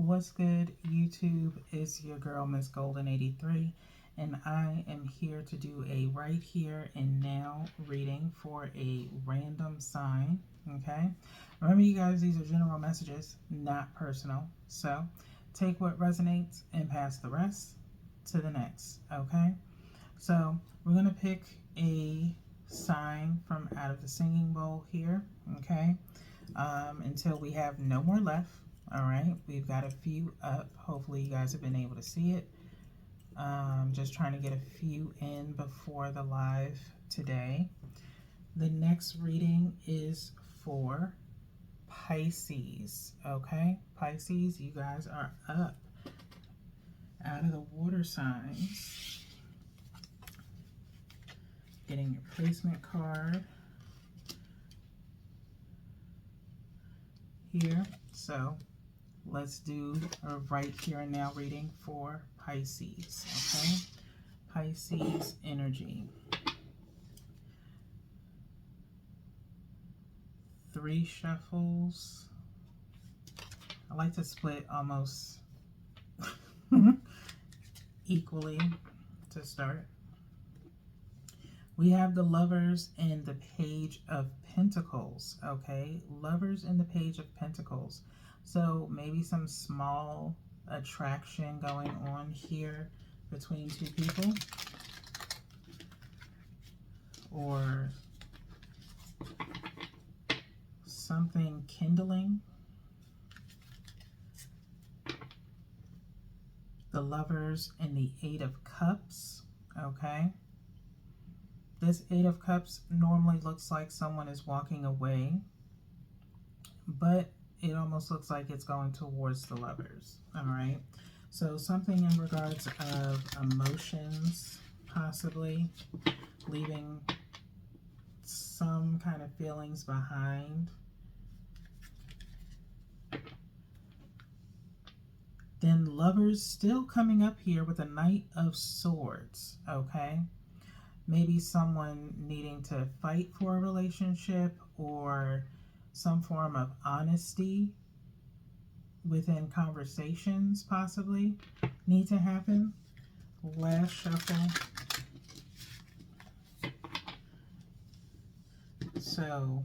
What's good, YouTube? It's your girl, Miss Golden 83, and I am here to do a right here and now reading for a random sign. Okay, remember, you guys, these are general messages, not personal. So take what resonates and pass the rest to the next. Okay, so we're gonna pick a sign from out of the singing bowl here. Okay, until we have no more left. All right, we've got a few up. Hopefully you guys have been able to see it. Just trying to get a few in before the live today. The next reading is for Pisces. Okay, Pisces, you guys are up out of the water signs. Getting your placement card here. So let's do a right here and now reading for Pisces. Okay, Pisces energy. 3 shuffles. I like to split almost equally to start. We have the Lovers and the Page of Pentacles. Okay, Lovers and the Page of Pentacles. So maybe some small attraction going on here between two people, or something kindling. The Lovers and the 8 of Cups. Okay, this 8 of Cups normally looks like someone is walking away, but it almost looks like it's going towards the Lovers. All right, so something in regards of emotions, possibly leaving some kind of feelings behind. Then Lovers still coming up here with a Knight of Swords. Okay, maybe someone needing to fight for a relationship, or some form of honesty within conversations possibly need to happen. Last shuffle. So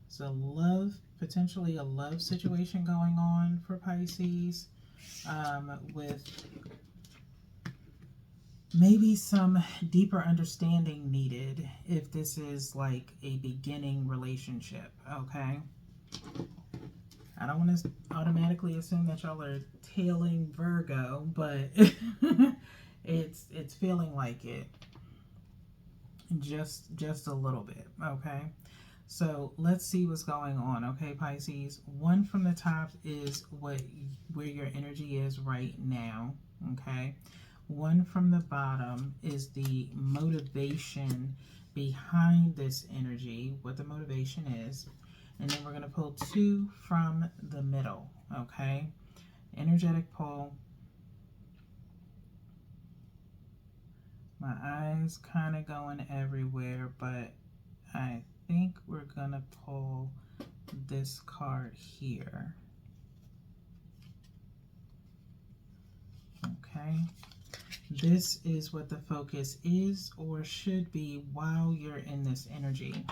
it's a love, potentially a love situation going on for Pisces, with maybe some deeper understanding needed if this is like a beginning relationship. Okay, I don't want to automatically assume that y'all are tailing Virgo, but it's feeling like it, just a little bit. Okay, so let's see what's going on. Okay, Pisces, 1 from the top is where your energy is right now. Okay, 1 from the bottom is the motivation behind this energy, what the motivation is. And then we're going to pull 2 from the middle. Okay, energetic pull. My eyes kind of going everywhere, but I think we're going to pull this card here. Okay, this is what the focus is or should be while you're in this energy.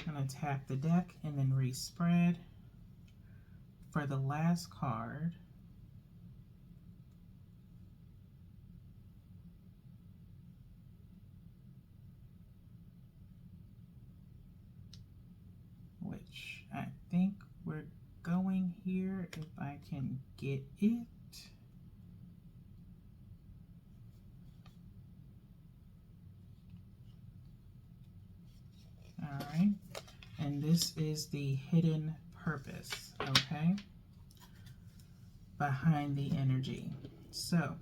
I'm going to tap the deck and then respread for the last card. Which I think we're going here, if I can get it. All right, and this is the hidden purpose, okay, behind the energy. So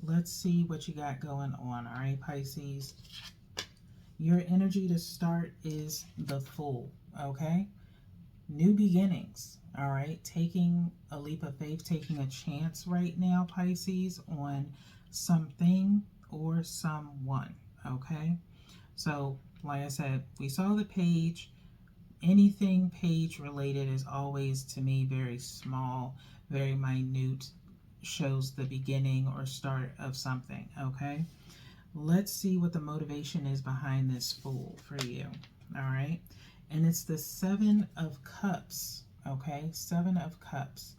let's see what you got going on. All right, Pisces, your energy to start is the Fool. Okay, new beginnings. All right, taking a leap of faith, taking a chance right now, Pisces, on something or someone. Okay, so like I said, we saw the Page anything page related is always, to me, very small, very minute, shows the beginning or start of something, okay? Let's see what the motivation is behind this Fool for you, all right? And it's the Seven of Cups, okay? Seven of Cups.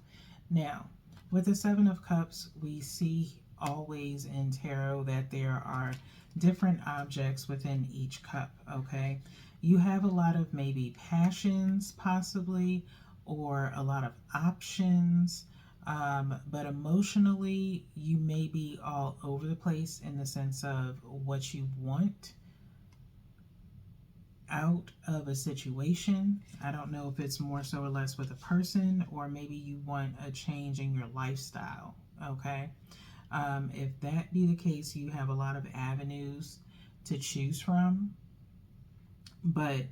Now, with the Seven of Cups, we see always in tarot that there are different objects within each cup, okay? You have a lot of maybe passions, possibly, or a lot of options, but emotionally, you may be all over the place in the sense of what you want out of a situation. I don't know if it's more so or less with a person, or maybe you want a change in your lifestyle, okay? If that be the case, you have a lot of avenues to choose from, but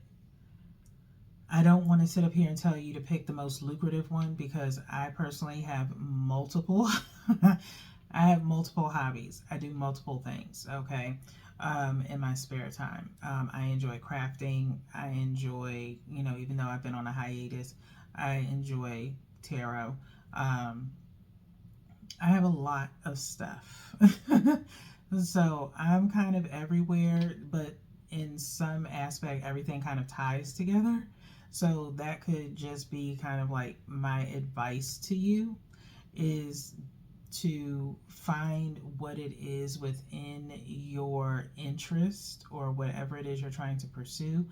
I don't want to sit up here and tell you to pick the most lucrative one, because I personally have multiple. I have multiple hobbies. I do multiple things, okay, in my spare time. I enjoy crafting. I enjoy, even though I've been on a hiatus, I enjoy tarot. I have a lot of stuff. So I'm kind of everywhere, but in some aspect, everything kind of ties together. So that could just be kind of like my advice to you, is to find what it is within your interest or whatever it is you're trying to pursue.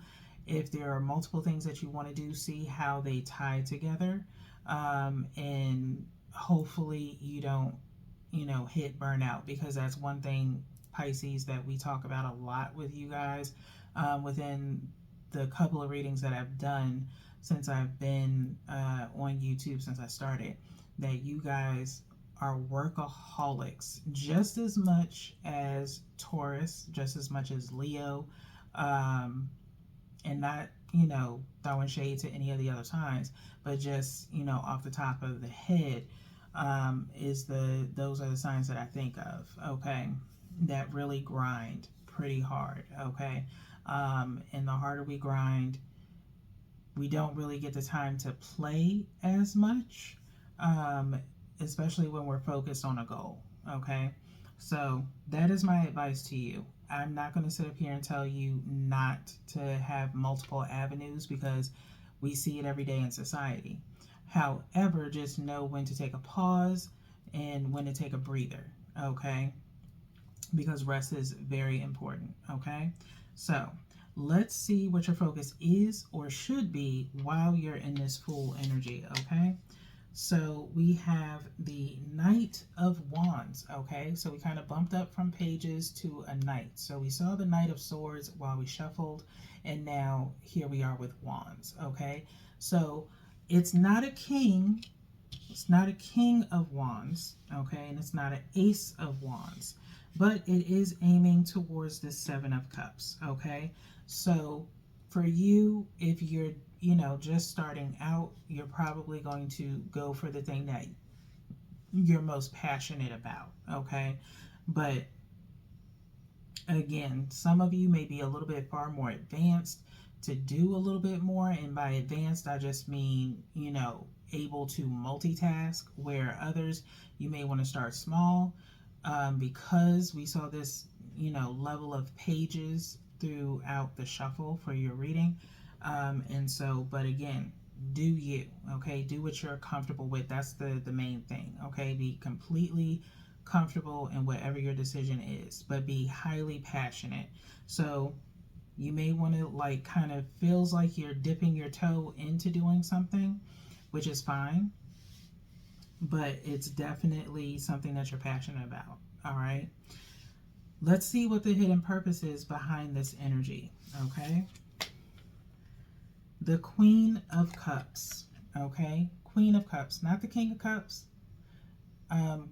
If there are multiple things that you want to do, see how they tie together, and hopefully you don't hit burnout, because that's one thing, Pisces, that we talk about a lot with you guys, within the couple of readings that I've done since I've been on YouTube, since I started, that you guys are workaholics just as much as Taurus, just as much as Leo, and not, throwing shade to any of the other signs, but just, off the top of the head, those are the signs that I think of, okay, that really grind pretty hard, okay? And the harder we grind, we don't really get the time to play as much, especially when we're focused on a goal, okay? So that is my advice to you. I'm not going to sit up here and tell you not to have multiple avenues, because we see it every day in society. However, just know when to take a pause and when to take a breather, okay? Because rest is very important, okay? So let's see what your focus is or should be while you're in this Fool energy, okay? So we have the Knight of Wands, okay? So we kind of bumped up from pages to a Knight. So we saw the Knight of Swords while we shuffled, and now here we are with Wands, okay? So it's not a king. It's not a King of Wands, okay? And it's not an Ace of Wands, but it is aiming towards the Seven of Cups, okay? So for you, if you're just starting out, you're probably going to go for the thing that you're most passionate about, okay? But again, some of you may be a little bit far more advanced to do a little bit more, and by advanced, I just mean, able to multitask, where others, you may want to start small, because we saw this, level of pages throughout the shuffle for your reading. And so, but again, do you, okay? Do what you're comfortable with. That's the main thing, okay? Be completely comfortable in whatever your decision is, but be highly passionate. So you may want to kind of feels like you're dipping your toe into doing something, which is fine, but it's definitely something that you're passionate about, all right? Let's see what the hidden purpose is behind this energy, okay? The Queen of Cups, okay? Queen of Cups, not the King of Cups.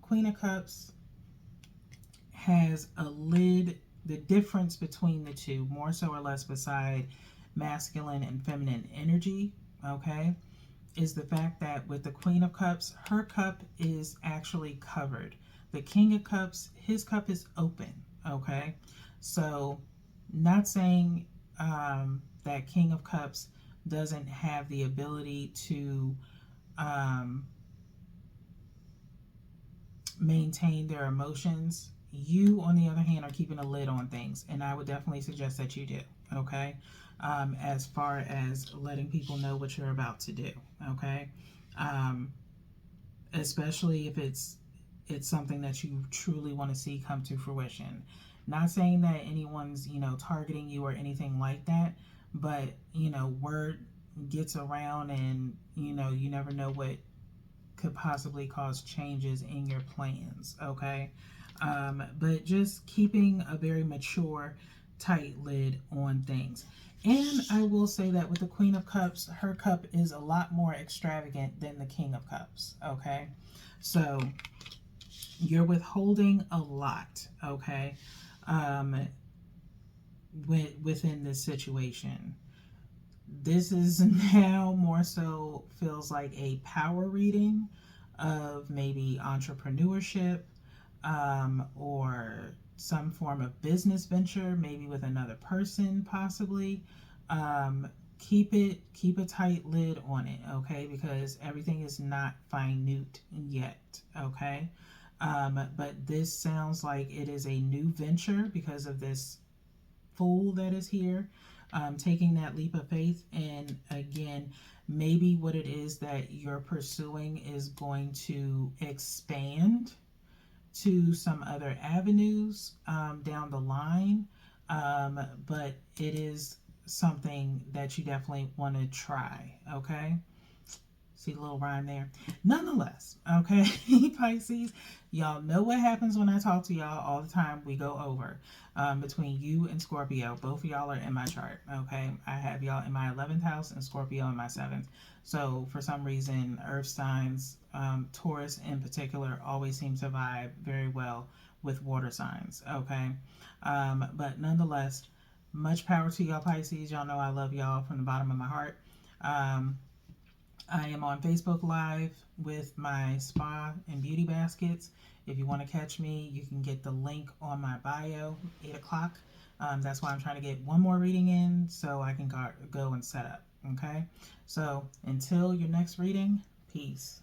Queen of Cups has a lid. The difference between the two, more so or less beside masculine and feminine energy, okay, is the fact that with the Queen of Cups, her cup is actually covered. The King of Cups, his cup is open, okay? So not saying that King of Cups doesn't have the ability to maintain their emotions. You, on the other hand, are keeping a lid on things, and I would definitely suggest that you do, okay? As far as letting people know what you're about to do, okay? Um, Especially if it's something that you truly want to see come to fruition. Not saying that anyone's, targeting you or anything like that, but, word gets around, and, you never know what could possibly cause changes in your plans, okay? But just keeping a very mature, tight lid on things. And I will say that with the Queen of Cups, her cup is a lot more extravagant than the King of Cups, okay? So you're withholding a lot, okay? Within this situation. This is now more so feels like a power reading of maybe entrepreneurship, or some form of business venture, maybe with another person, possibly. Keep a tight lid on it, okay? Because everything is not minute yet, okay? But this sounds like it is a new venture because of this Fool that is here, taking that leap of faith. And again, maybe what it is that you're pursuing is going to expand to some other avenues down the line. But it is something that you definitely want to try, okay? See a little rhyme there. Nonetheless, okay, Pisces, y'all know what happens when I talk to y'all all the time. We go over between you and Scorpio. Both of y'all are in my chart, okay? I have y'all in my 11th house and Scorpio in my 7th. So for some reason, earth signs, Taurus in particular, always seem to vibe very well with water signs, okay? But nonetheless, much power to y'all, Pisces. Y'all know I love y'all from the bottom of my heart. I am on Facebook Live with my spa and beauty baskets. If you want to catch me, you can get the link on my bio, 8 o'clock. That's why I'm trying to get one more reading in so I can go and set up. Okay? So until your next reading, peace.